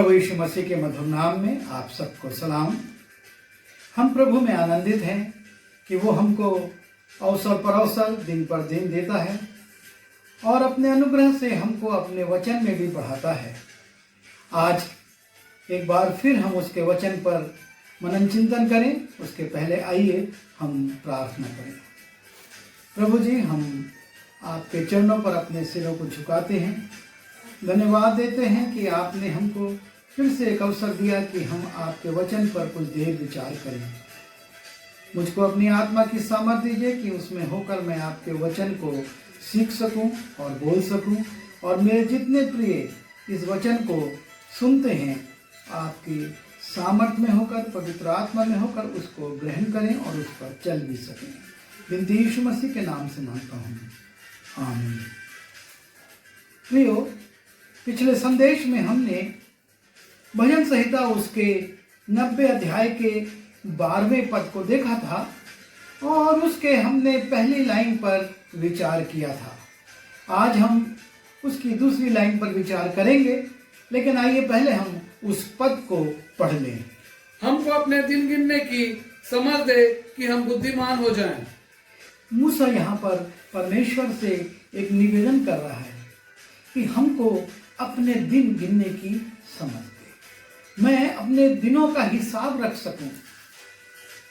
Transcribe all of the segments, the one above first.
प्रभु यीशु मसीह के मधुर नाम में आप सबको सलाम। हम प्रभु में आनंदित हैं कि वो हमको अवसर पर अवसर दिन पर दिन देता है और अपने अनुग्रह से हमको अपने वचन में भी बढ़ाता है। आज एक बार फिर हम उसके वचन पर मनन चिंतन करें। उसके पहले आइए हम प्रार्थना करें। प्रभु जी, हम आपके चरणों पर अपने सिरों को झुकाते हैं, धन्यवाद देते हैं कि आपने हमको फिर से एक अवसर दिया कि हम आपके वचन पर कुछ देर विचार करें। मुझको अपनी आत्मा की सामर्थ्य दीजिए कि उसमें होकर मैं आपके वचन को सीख सकूं और बोल सकूं, और मेरे जितने प्रिय इस वचन को सुनते हैं आपकी सामर्थ्य में होकर, पवित्र आत्मा में होकर उसको ग्रहण करें और उस पर चल भी सकें। बिनती यीशु मसीह के नाम से मांगता हूँ, आमीन। प्रियो, पिछले संदेश में हमने भजन संहिता उसके 90 अध्याय के 12वें पद को देखा था और उसके हमने पहली लाइन पर विचार किया था। आज हम उसकी दूसरी लाइन पर विचार करेंगे, लेकिन आइए पहले हम उस पद को पढ़ लें। हमको अपने दिन गिनने की समझ दे कि हम बुद्धिमान हो जाएं। मूसा यहाँ पर परमेश्वर से एक निवेदन कर रहा है कि हमको अपने दिन गिनने की समझ दे, मैं अपने दिनों का हिसाब रख सकूं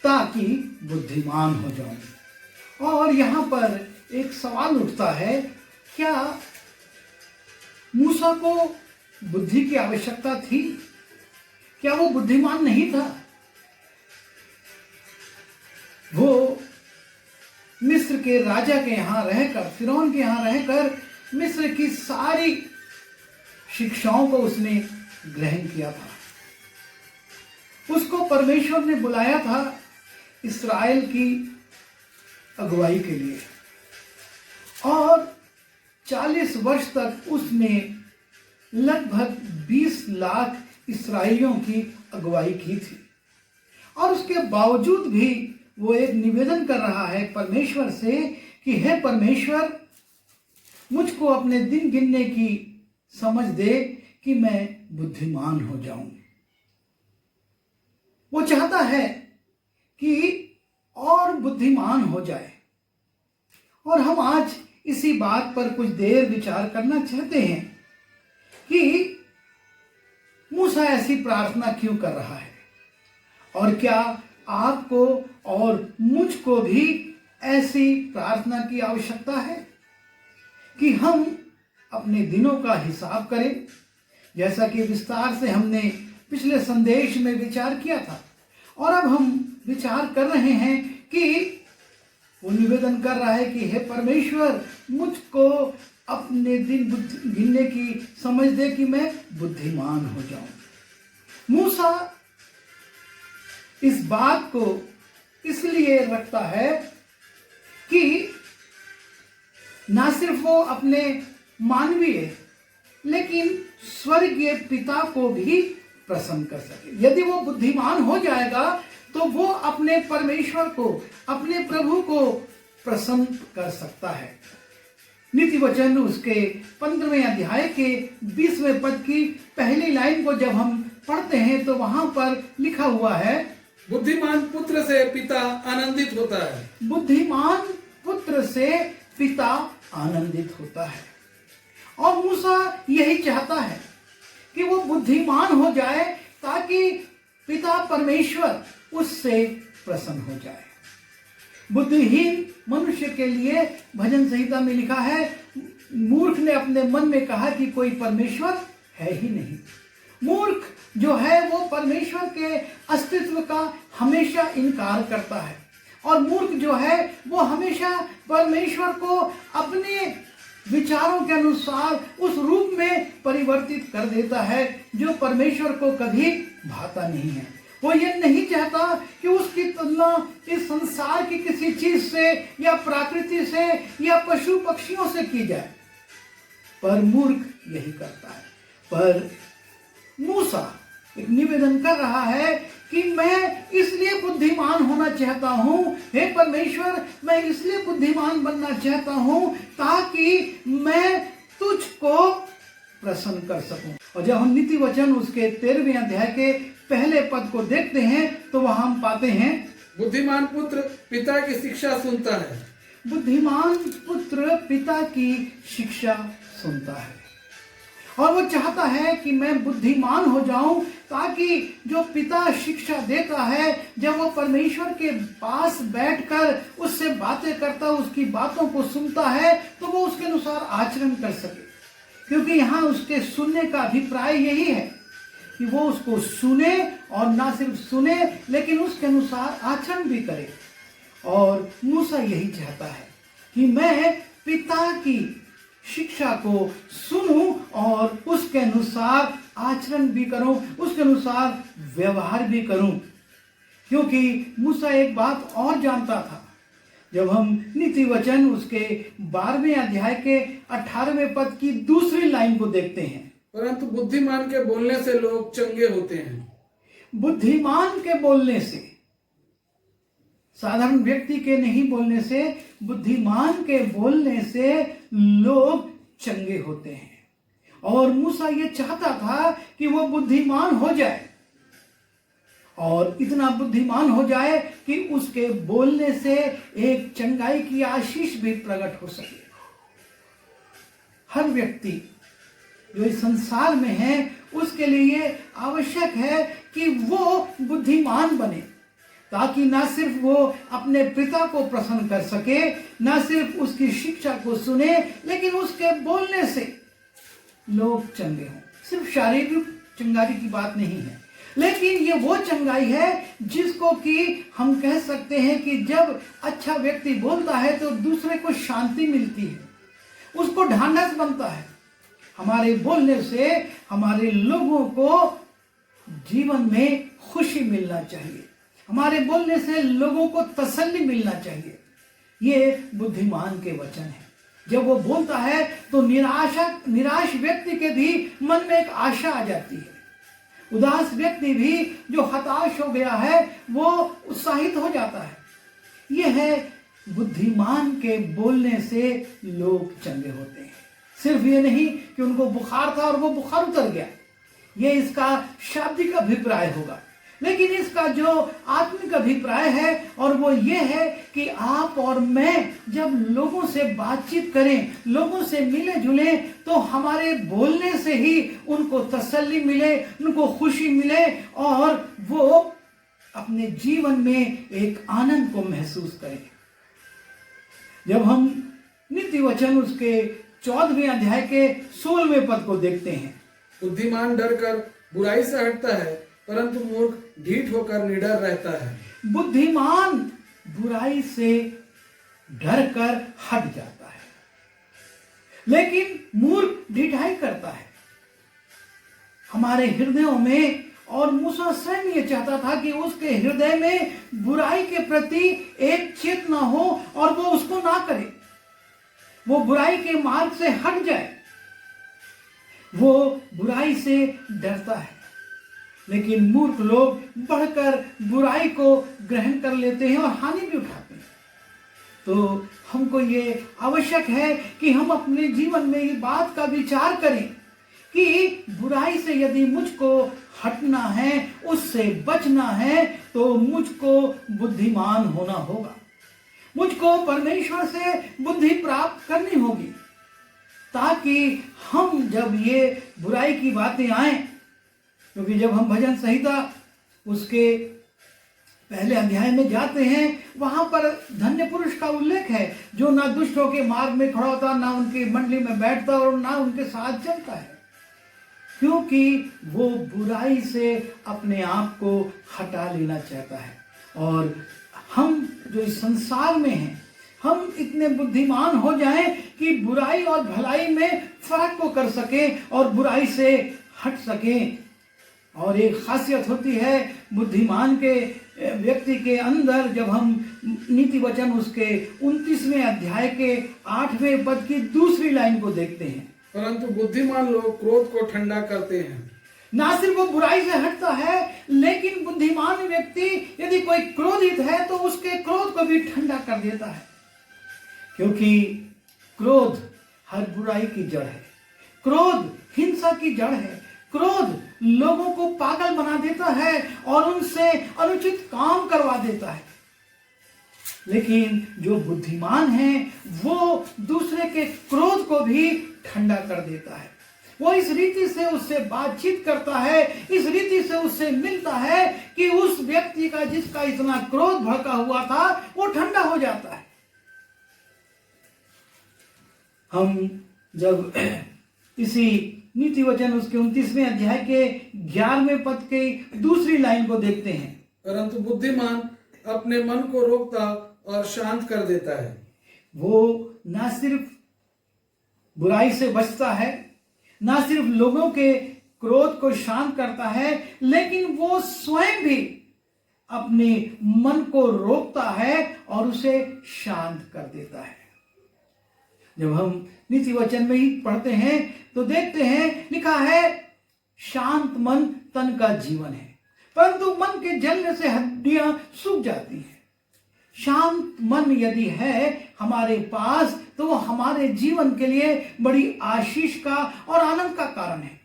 ताकि बुद्धिमान हो जाऊं। और यहाँ पर एक सवाल उठता है, क्या मूसा को बुद्धि की आवश्यकता थी? क्या वो बुद्धिमान नहीं था? वो मिस्र के राजा के यहाँ रहकर, फिरौन के यहाँ रहकर मिस्र की सारी शिक्षाओं को उसने ग्रहण किया था। उसको परमेश्वर ने बुलाया था इस्राएल की अगुवाई के लिए, और 40 वर्ष तक उसने लगभग 20 लाख इस्राएलियों की अगुवाई की थी। और उसके बावजूद भी वो एक निवेदन कर रहा है परमेश्वर से कि हे परमेश्वर, मुझको अपने दिन गिनने की समझ दे कि मैं बुद्धिमान हो जाऊं। वो चाहता है कि और बुद्धिमान हो जाए, और हम आज इसी बात पर कुछ देर विचार करना चाहते हैं कि मूसा ऐसी प्रार्थना क्यों कर रहा है, और क्या आपको और मुझको भी ऐसी प्रार्थना की आवश्यकता है कि हम अपने दिनों का हिसाब करें, जैसा कि विस्तार से हमने पिछले संदेश में विचार किया था। और अब हम विचार कर रहे हैं कि वो निवेदन कर रहा है कि हे परमेश्वर, मुझको अपने दिन गिनने की समझ दे कि मैं बुद्धिमान हो जाऊं। मूसा इस बात को इसलिए रखता है कि ना सिर्फ वो अपने मानवीय लेकिन स्वर्गीय पिता को भी प्रसन्न कर सके। यदि वो बुद्धिमान हो जाएगा तो वो अपने परमेश्वर को, अपने प्रभु को प्रसन्न कर सकता है। नीति वचन उसके 15वें अध्याय के 20वें पद की पहली लाइन को जब हम पढ़ते हैं तो वहां पर लिखा हुआ है, बुद्धिमान पुत्र से पिता आनंदित होता है। बुद्धिमान पुत्र से पिता आनंदित होता है। और मूसा यही चाहता है कि वो बुद्धिमान हो जाए ताकि पिता परमेश्वर उससे प्रसन्न हो जाए। बुद्धिहीन मनुष्य के लिए भजन संहिता में लिखा है, मूर्ख ने अपने मन में कहा कि कोई परमेश्वर है ही नहीं। मूर्ख जो है वो परमेश्वर के अस्तित्व का हमेशा इनकार करता है, और मूर्ख जो है वो हमेशा परमेश्वर को अपने विचारों के अनुसार उस रूप में परिवर्तित कर देता है जो परमेश्वर को कभी भाता नहीं है। वो ये नहीं चाहता कि उसकी तुलना इस संसार की किसी चीज से या प्रकृति से या पशु पक्षियों से की जाए, पर मूर्ख यही करता है। पर मूसा एक निवेदन कर रहा है कि मैं इसलिए बुद्धिमान होना चाहता हूं, हे परमेश्वर, मैं इसलिए बुद्धिमान बनना चाहता हूं ताकि मैं तुझको प्रसन्न कर सकूं। और जब हम नीति वचन उसके 13वें अध्याय के पहले पद को देखते हैं तो वहां हम पाते हैं, बुद्धिमान पुत्र पिता की शिक्षा सुनता है। बुद्धिमान पुत्र पिता की शिक्षा सुनता है और वो चाहता है कि मैं बुद्धिमान हो जाऊं, ताकि जो पिता शिक्षा देता है, जब वो परमेश्वर के पास बैठकर उससे बातें करता, उसकी बातों को सुनता है, तो वो उसके अनुसार आचरण कर सके। क्योंकि यहाँ उसके सुनने का अभिप्राय यही है कि वो उसको सुने और ना सिर्फ सुने लेकिन उसके अनुसार आचरण भी करे। और मूसा यही चाहता है कि मैं पिता की शिक्षा को सुनूं और उसके अनुसार आचरण भी करूं, उसके अनुसार व्यवहार भी करूं। क्योंकि मूसा एक बात और जानता था। जब हम नीति वचन उसके 12वें अध्याय के 18वें पद की दूसरी लाइन को देखते हैं, परंतु बुद्धिमान के बोलने से लोग चंगे होते हैं। बुद्धिमान के बोलने से, साधारण व्यक्ति के नहीं बोलने से, बुद्धिमान के बोलने से लोग चंगे होते हैं। और मूसा ये चाहता था कि वो बुद्धिमान हो जाए और इतना बुद्धिमान हो जाए कि उसके बोलने से एक चंगाई की आशीष भी प्रकट हो सके। हर व्यक्ति जो इस संसार में है उसके लिए आवश्यक है कि वो बुद्धिमान बने, ताकि ना सिर्फ वो अपने पिता को प्रसन्न कर सके, ना सिर्फ उसकी शिक्षा को सुने, लेकिन उसके बोलने से लोग चंगे हों। सिर्फ शारीरिक चंगाई की बात नहीं है, लेकिन ये वो चंगाई है जिसको कि हम कह सकते हैं कि जब अच्छा व्यक्ति बोलता है तो दूसरे को शांति मिलती है, उसको ढांढस बनता है। हमारे बोलने से हमारे लोगों को जीवन में खुशी मिलना चाहिए, हमारे बोलने से लोगों को तसल्ली मिलना चाहिए। ये बुद्धिमान के वचन है। जब वो बोलता है तो निराश व्यक्ति के भी मन में एक आशा आ जाती है। उदास व्यक्ति भी जो हताश हो गया है वो उत्साहित हो जाता है। यह है बुद्धिमान के बोलने से लोग चंगे होते हैं। सिर्फ ये नहीं कि उनको बुखार था और वो बुखार उतर गया, ये इसका शाब्दिक अभिप्राय होगा, लेकिन इसका जो आत्मिक अभिप्राय है और वो ये है कि आप और मैं जब लोगों से बातचीत करें, लोगों से मिले जुले, तो हमारे बोलने से ही उनको तसल्ली मिले, उनको खुशी मिले और वो अपने जीवन में एक आनंद को महसूस करें। जब हम नीति वचन उसके 14वें अध्याय के 16वें पद को देखते हैं, बुद्धिमान डर कर बुराई से हटता है, परंतु मूर्ख ढीठ होकर निडर रहता है। बुद्धिमान बुराई से डर कर हट जाता है, लेकिन मूर्ख ढिठाई करता है। हमारे हृदयों में, और मूसा स्वयं ये चाहता था कि उसके हृदय में बुराई के प्रति एक चेतना हो और वो उसको ना करे, वो बुराई के मार्ग से हट जाए। वो बुराई से डरता है, लेकिन मूर्ख लोग बढ़कर बुराई को ग्रहण कर लेते हैं और हानि भी उठाते हैं। तो हमको ये आवश्यक है कि हम अपने जीवन में इस बात का विचार करें कि बुराई से यदि मुझको हटना है, उससे बचना है, तो मुझको बुद्धिमान होना होगा, मुझको परमेश्वर से बुद्धि प्राप्त करनी होगी, ताकि हम जब ये बुराई की बातें आए, क्योंकि जब हम भजन संहिता उसके पहले अध्याय में जाते हैं, वहां पर धन्य पुरुष का उल्लेख है जो ना दुष्टों के मार्ग में खड़ा होता, ना उनकी मंडली में बैठता और ना उनके साथ चलता है, क्योंकि वो बुराई से अपने आप को हटा लेना चाहता है। और हम जो इस संसार में हैं, हम इतने बुद्धिमान हो जाएं कि बुराई और भलाई में फर्क को कर सकें और बुराई से हट सकें। और एक खासियत होती है बुद्धिमान के व्यक्ति के अंदर, जब हम नीति वचन उसके 29वें अध्याय के 8वें पद की दूसरी लाइन को देखते हैं, परंतु बुद्धिमान लोग क्रोध को ठंडा करते हैं। ना सिर्फ वो बुराई से हटता है, लेकिन बुद्धिमान व्यक्ति यदि कोई क्रोधित है तो उसके क्रोध को भी ठंडा कर देता है, क्योंकि क्रोध हर बुराई की जड़ है, क्रोध हिंसा की जड़ है, क्रोध लोगों को पागल बना देता है और उनसे अनुचित काम करवा देता है। लेकिन जो बुद्धिमान है वो दूसरे के क्रोध को भी ठंडा कर देता है। वो इस रीति से उससे बातचीत करता है, इस रीति से उससे मिलता है कि उस व्यक्ति का जिसका इतना क्रोध भड़का हुआ था वो ठंडा हो जाता है। हम जब इसी नीति वचन उसके 29वें अध्याय के 11वें पद के दूसरी लाइन को देखते हैं, परंतु बुद्धिमान अपने मन को रोकता और शांत कर देता है। वो ना सिर्फ बुराई से बचता है, ना सिर्फ लोगों के क्रोध को शांत करता है, लेकिन वो स्वयं भी अपने मन को रोकता है और उसे शांत कर देता है। जब हम नीति वचन में ही पढ़ते हैं तो देखते हैं लिखा है शांत मन तन का जीवन है, परंतु मन के जलने से हड्डियां सूख जाती हैं। शांत मन यदि है हमारे पास तो वो हमारे जीवन के लिए बड़ी आशीष का और आनंद का कारण है।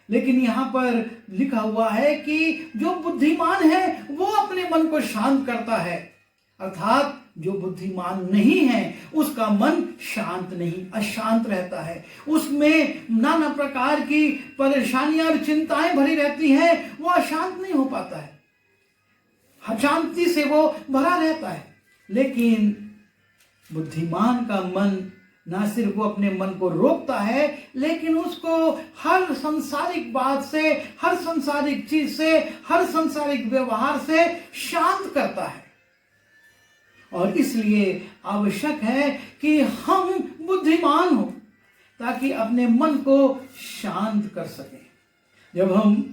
लेकिन यहां पर लिखा हुआ है कि जो बुद्धिमान है वो अपने मन को शांत करता है, अर्थात जो बुद्धिमान नहीं है उसका मन शांत नहीं, अशांत रहता है। उसमें नाना प्रकार की परेशानियां और चिंताएं भरी रहती हैं, वो अशांत नहीं हो पाता है, अशांति से वो भरा रहता है। लेकिन बुद्धिमान का मन ना सिर्फ वो अपने मन को रोकता है, लेकिन उसको हर सांसारिक बात से, हर सांसारिक चीज से, हर सांसारिक व्यवहार से शांत करता है। और इसलिए आवश्यक है कि हम बुद्धिमान हो ताकि अपने मन को शांत कर सकें। जब हम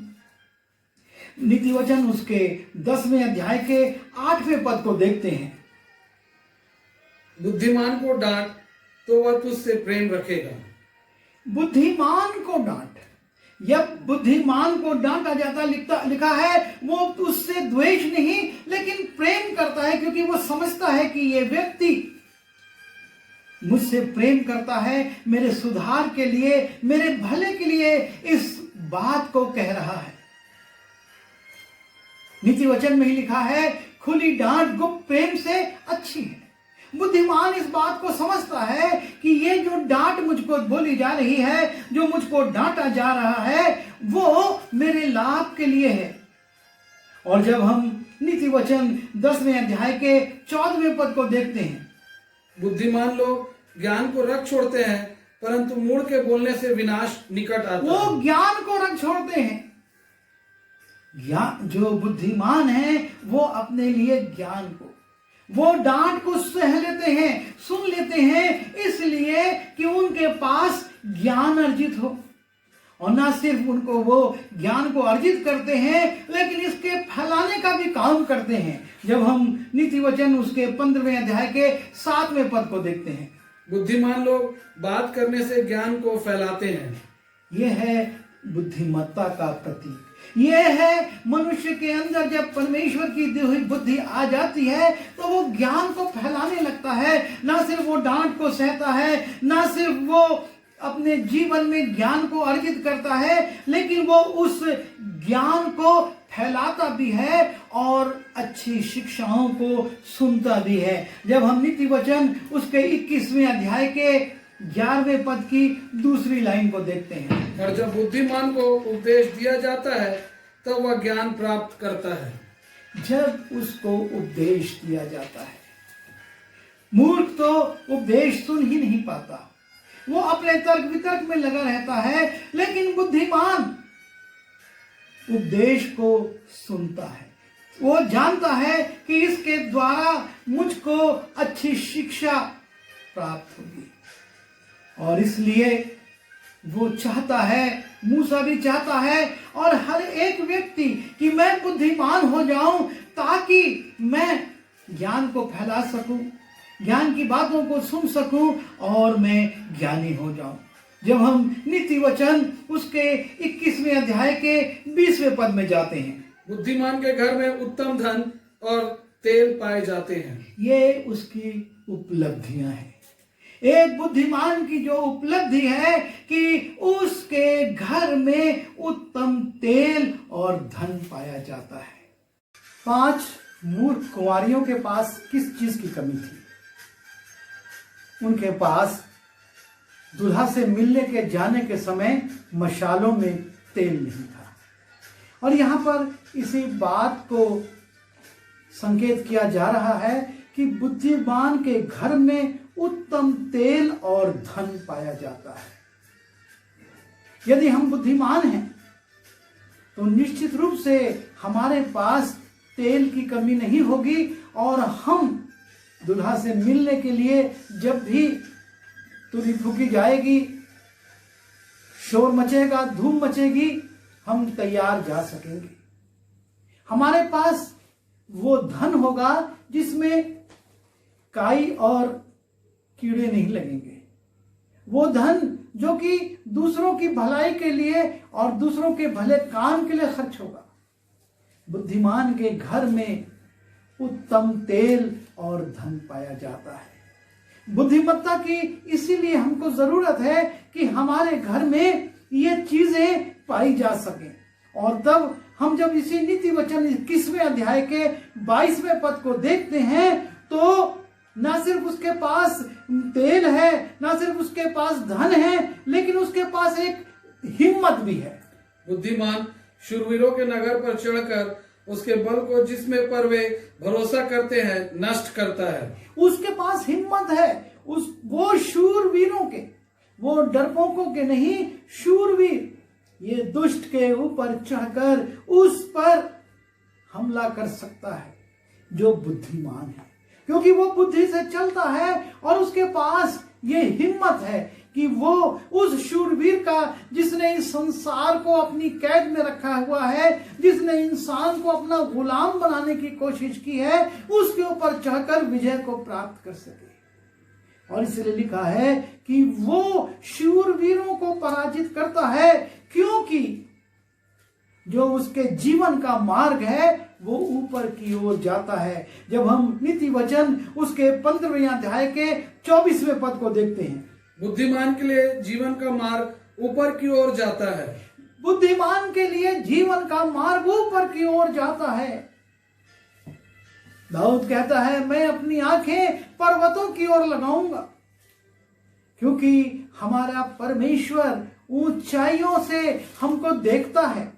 नीति वचन उसके 10वें अध्याय के 8वें पद को देखते हैं, बुद्धिमान को डांट तो वह तुझसे प्रेम रखेगा। बुद्धिमान को डांट, जब बुद्धिमान को डांटा जाता लिखा है वो उससे द्वेष नहीं लेकिन प्रेम करता है, क्योंकि वो समझता है कि ये व्यक्ति मुझसे प्रेम करता है, मेरे सुधार के लिए, मेरे भले के लिए इस बात को कह रहा है। नीति वचन में ही लिखा है खुली डांट गुप्त प्रेम से अच्छी है। बुद्धिमान इस बात को समझता है कि ये जो डांट मुझको बोली जा रही है, जो मुझको डांटा जा रहा है, वो मेरे लाभ के लिए है। और जब हम नीति वचन 10वें अध्याय के 14वें पद को देखते हैं, बुद्धिमान लोग ज्ञान को रख छोड़ते हैं, परंतु मूढ़ के बोलने से विनाश निकट आता है। वो ज्ञान को रख छोड़ते हैं। जो बुद्धिमान है वो अपने लिए ज्ञान को, वो डांट को सह लेते हैं, सुन लेते हैं, इसलिए कि उनके पास ज्ञान अर्जित हो। और ना सिर्फ उनको वो ज्ञान को अर्जित करते हैं लेकिन इसके फैलाने का भी काम करते हैं। जब हम नीति वचन उसके 15वें अध्याय के 7वें पद को देखते हैं, बुद्धिमान लोग बात करने से ज्ञान को फैलाते हैं। यह है बुद्धिमत्ता का प्रतीक। यह है मनुष्य के अंदर जब परमेश्वर की दी हुई बुद्धि आ जाती है तो वो ज्ञान को फैलाने लगता है। ना सिर्फ वो डांट को सहता है, ना सिर्फ वो अपने जीवन में ज्ञान को अर्जित करता है, लेकिन वो उस ज्ञान को फैलाता भी है और अच्छी शिक्षाओं को सुनता भी है। जब हम नीति वचन उसके 21वें अध्याय के 11वें पद की दूसरी लाइन को देखते हैं, और जब बुद्धिमान को उपदेश दिया जाता है तब वह ज्ञान प्राप्त करता है। जब उसको उपदेश दिया जाता है, मूर्ख तो उपदेश सुन ही नहीं पाता, वो अपने तर्क वितर्क में लगा रहता है, लेकिन बुद्धिमान उपदेश को सुनता है। वो जानता है कि इसके द्वारा मुझको अच्छी शिक्षा प्राप्त होगी और इसलिए वो चाहता है, मूसा भी चाहता है और हर एक व्यक्ति कि मैं बुद्धिमान हो जाऊं ताकि मैं ज्ञान को फैला सकूं, ज्ञान की बातों को सुन सकूं और मैं ज्ञानी हो जाऊं। जब हम नीति वचन उसके 21वें अध्याय के 20वें पद में जाते हैं, बुद्धिमान के घर में उत्तम धन और तेल पाए जाते हैं। ये उसकी उपलब्धियां हैं, एक बुद्धिमान की जो उपलब्धि है कि उसके घर में उत्तम तेल और धन पाया जाता है। 5 मूर्ख कुंवारियों के पास किस चीज की कमी थी? उनके पास दूल्हा से मिलने के जाने के समय मशालों में तेल नहीं था। और यहां पर इसी बात को संकेत किया जा रहा है कि बुद्धिमान के घर में उत्तम तेल और धन पाया जाता है। यदि हम बुद्धिमान हैं तो निश्चित रूप से हमारे पास तेल की कमी नहीं होगी और हम दूल्हा से मिलने के लिए जब भी तुरी फूकी जाएगी, शोर मचेगा, धूम मचेगी, हम तैयार जा सकेंगे। हमारे पास वो धन होगा जिसमें काई और कीड़े नहीं लगेंगे। वो धन जो कि दूसरों की भलाई के लिए और दूसरों के भले काम के लिए खर्च होगा। बुद्धिमान के घर में उत्तम तेल और धन पाया जाता है। बुद्धिमत्ता की इसीलिए हमको जरूरत है कि हमारे घर में ये चीजें पाई जा सके। और तब हम जब इसी नीति वचन 21वें अध्याय के 22वें पद को देखते हैं तो ना सिर्फ उसके पास तेल है, ना सिर्फ उसके पास धन है, लेकिन उसके पास एक हिम्मत भी है। बुद्धिमान शूरवीरों के नगर पर चढ़कर उसके बल को जिसमें पर वे भरोसा करते हैं नष्ट करता है। उसके पास हिम्मत है। वो शूरवीरों के, वो डरपोकों के नहीं, शूरवीर ये दुष्ट के ऊपर चढ़कर उस पर हमला कर सकता है जो बुद्धिमान है, क्योंकि वो बुद्धि से चलता है और उसके पास ये हिम्मत है कि वो उस शूरवीर का, जिसने इस संसार को अपनी कैद में रखा हुआ है, जिसने इंसान को अपना गुलाम बनाने की कोशिश की है, उसके ऊपर चढ़कर विजय को प्राप्त कर सके। और इसलिए लिखा है कि वो शूरवीरों को पराजित करता है, क्योंकि जो उसके जीवन का मार्ग है वो ऊपर की ओर जाता है। जब हम नीति वचन उसके 15वें अध्याय के 24वें पद को देखते हैं, बुद्धिमान के लिए जीवन का मार्ग ऊपर की ओर जाता है। बुद्धिमान के लिए जीवन का मार्ग ऊपर की ओर जाता है। दाऊद कहता है, मैं अपनी आंखें पर्वतों की ओर लगाऊंगा, क्योंकि हमारा परमेश्वर ऊंचाइयों से हमको देखता है।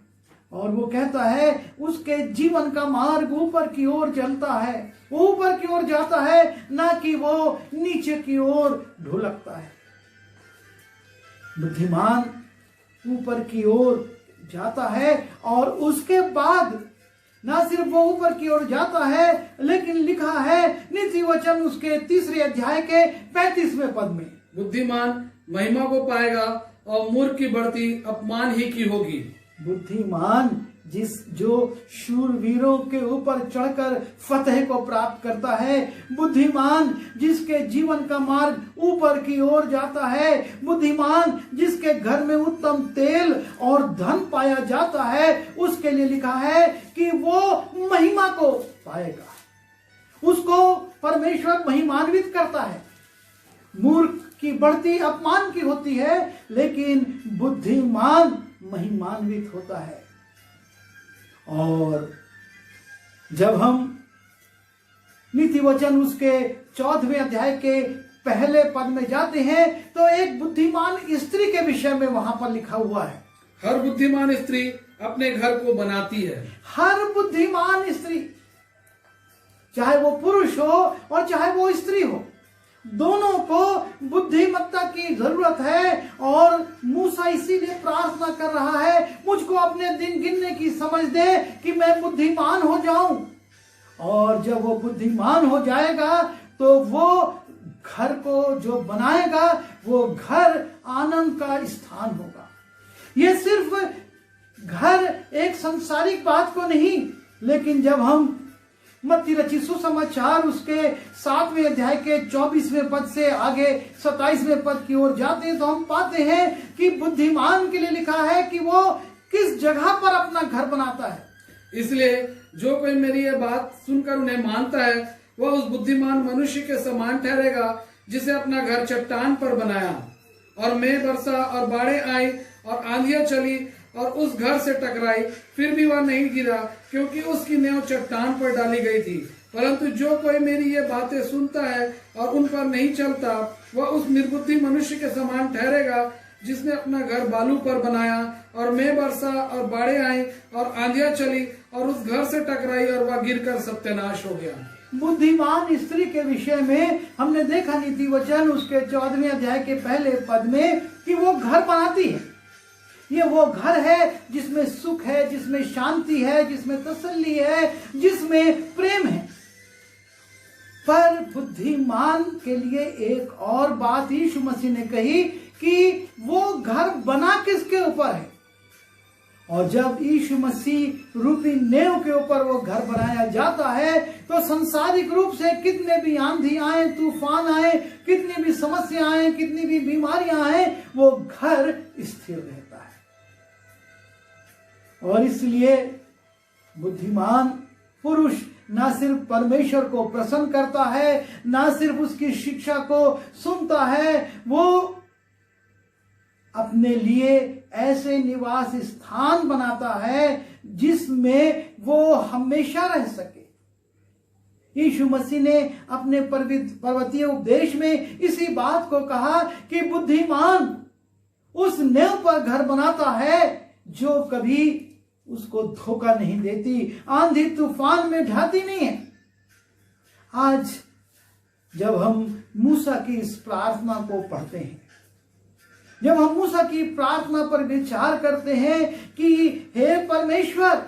और वो कहता है उसके जीवन का मार्ग ऊपर की ओर चलता है, ऊपर की ओर जाता है, ना कि वो नीचे की ओर ढुलकता है। बुद्धिमान ऊपर की ओर जाता है और उसके बाद ना सिर्फ वो ऊपर की ओर जाता है, लेकिन लिखा है नीति वचन उसके 3 अध्याय के 35वें पद में, बुद्धिमान महिमा को पाएगा और मूर्ख की बढ़ती अपमान ही की होगी। बुद्धिमान जो शूरवीरों के ऊपर चढ़कर फतेह को प्राप्त करता है, बुद्धिमान जिसके जीवन का मार्ग ऊपर की ओर जाता है, बुद्धिमान जिसके घर में उत्तम तेल और धन पाया जाता है, उसके लिए लिखा है कि वो महिमा को पाएगा। उसको परमेश्वर महिमान्वित करता है। मूर्ख की बढ़ती अपमान की होती है, लेकिन बुद्धिमान महिमान्वित होता है। और जब हम नीति वचन उसके 4वें अध्याय के पहले पद में जाते हैं तो एक बुद्धिमान स्त्री के विषय में वहां पर लिखा हुआ है, हर बुद्धिमान स्त्री अपने घर को बनाती है। हर बुद्धिमान स्त्री, चाहे वो पुरुष हो और चाहे वो स्त्री हो, दोनों को बुद्धिमत्ता की जरूरत है। और मूसा इसीलिए प्रार्थना कर रहा है, मुझको अपने दिन गिनने की समझ दे कि मैं बुद्धिमान हो जाऊं। और जब वो बुद्धिमान हो जाएगा तो वो घर को जो बनाएगा वो घर आनंद का स्थान होगा। ये सिर्फ घर एक सांसारिक बात को नहीं, लेकिन जब हम मत्ती रचित सुसमाचार उसके 7वें अध्याय के 24वें पद से आगे 27वें पद की ओर जाते हैं तो हम पाते हैं कि बुद्धिमान के लिए लिखा है कि वो किस जगह पर अपना घर बनाता है। इसलिए जो कोई मेरी ये बात सुनकर उन्हें मानता है वह उस बुद्धिमान मनुष्य के समान ठहरेगा जिसे अपना घर चट्टान पर बनाया, और मेघ बरसा और बाढ़ें आई और आंधियां चली और उस घर से टकराई, फिर भी वह नहीं गिरा, क्योंकि उसकी नींव चट्टान पर डाली गई थी। परंतु जो कोई मेरी ये बातें सुनता है और उन पर नहीं चलता, वह उस निर्बुद्धि मनुष्य के समान ठहरेगा, जिसने अपना घर बालू पर बनाया, और मेघ बरसा और बाढ़ें आई और आंधियां चली और उस घर से टकराई और वह गिरकर सत्यानाश हो गया। बुद्धिमान स्त्री के विषय में हमने देखा नीति वचन उसके 14वें अध्याय के पहले पद में कि वो घर बनाती है। ये वो घर है जिसमें सुख है, जिसमें शांति है, जिसमें तसल्ली है, जिसमें प्रेम है। पर बुद्धिमान के लिए एक और बात यीशु मसीह ने कही कि वो घर बना किसके ऊपर है। और जब यीशु मसीह रूपी नेव के ऊपर वो घर बनाया जाता है, तो संसारिक रूप से कितने भी आंधी आए, तूफान आए, कितनी भी समस्या आए, कितनी भी बीमारियां आए, वो घर स्थिर रहता है। और इसलिए बुद्धिमान पुरुष ना सिर्फ परमेश्वर को प्रसन्न करता है, ना सिर्फ उसकी शिक्षा को सुनता है, वो अपने लिए ऐसे निवास स्थान बनाता है जिसमें वो हमेशा रह सके। यीशु मसीह ने अपने पर्वतीय उपदेश में इसी बात को कहा कि बुद्धिमान उस नेव पर घर बनाता है जो कभी उसको धोखा नहीं देती, आंधी तूफान में ढाती नहीं है। आज जब हम मूसा की इस प्रार्थना को पढ़ते हैं, जब हम मूसा की प्रार्थना पर विचार करते हैं कि हे परमेश्वर,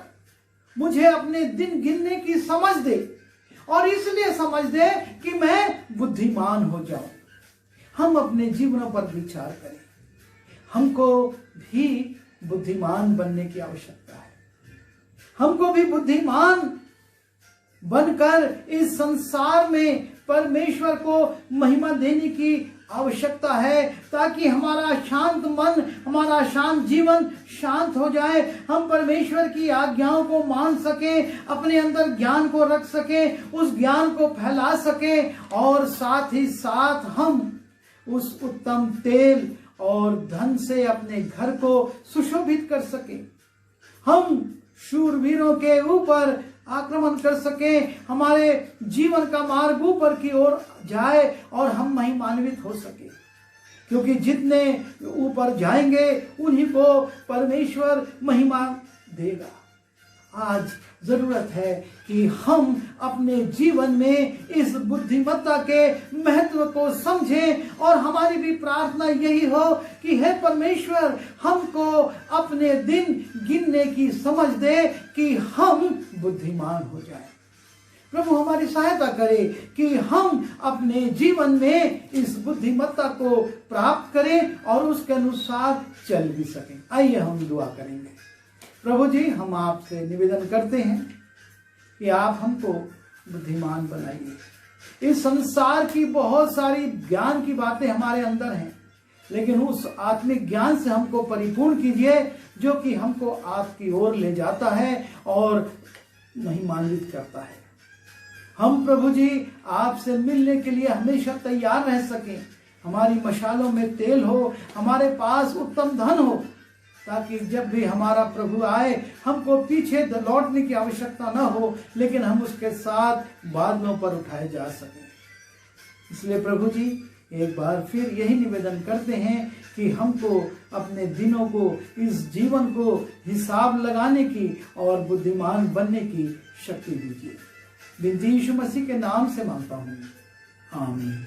मुझे अपने दिन गिनने की समझ दे, और इसलिए समझ दे कि मैं बुद्धिमान हो जाऊं। हम अपने जीवनों पर विचार करें। हमको भी बुद्धिमान बनने की आवश्यकता है। हमको भी बुद्धिमान बनकर इस संसार में परमेश्वर को महिमा देने की आवश्यकता है, ताकि हमारा शांत मन, हमारा शांत जीवन शांत हो जाए। हम परमेश्वर की आज्ञाओं को मान सके, अपने अंदर ज्ञान को रख सके, उस ज्ञान को फैला सके, और साथ ही साथ हम उस उत्तम तेल और धन से अपने घर को सुशोभित कर सके। हम शूरवीरों के ऊपर आक्रमण कर सके, हमारे जीवन का मार्ग ऊपर की ओर जाए और हम महिमान्वित हो सके, क्योंकि जितने ऊपर जाएंगे उन्हीं को परमेश्वर महिमा देगा। आज जरूरत है कि हम अपने जीवन में इस बुद्धिमत्ता के महत्व को समझें, और हमारी भी प्रार्थना यही हो कि हे परमेश्वर, हमको अपने दिन गिनने की समझ दे कि हम बुद्धिमान हो जाएं। प्रभु हमारी सहायता करे कि हम अपने जीवन में इस बुद्धिमत्ता को प्राप्त करें और उसके अनुसार चल भी सकें। आइए हम दुआ करेंगे। प्रभु जी, हम आपसे निवेदन करते हैं कि आप हमको बुद्धिमान बनाइए। इस संसार की बहुत सारी ज्ञान की बातें हमारे अंदर हैं, लेकिन उस आत्मिक ज्ञान से हमको परिपूर्ण कीजिए जो कि हमको आपकी ओर ले जाता है और महिमान्वित करता है। हम प्रभु जी आपसे मिलने के लिए हमेशा तैयार रह सकें। हमारी मशालों में तेल हो, हमारे पास उत्तम धन हो, ताकि जब भी हमारा प्रभु आए हमको पीछे लौटने की आवश्यकता न हो, लेकिन हम उसके साथ बादलों पर उठाए जा सकें। इसलिए प्रभु जी एक बार फिर यही निवेदन करते हैं कि हमको अपने दिनों को, इस जीवन को हिसाब लगाने की और बुद्धिमान बनने की शक्ति दीजिए। विनती यीशु मसीह के नाम से मांगता हूँ, आमीन।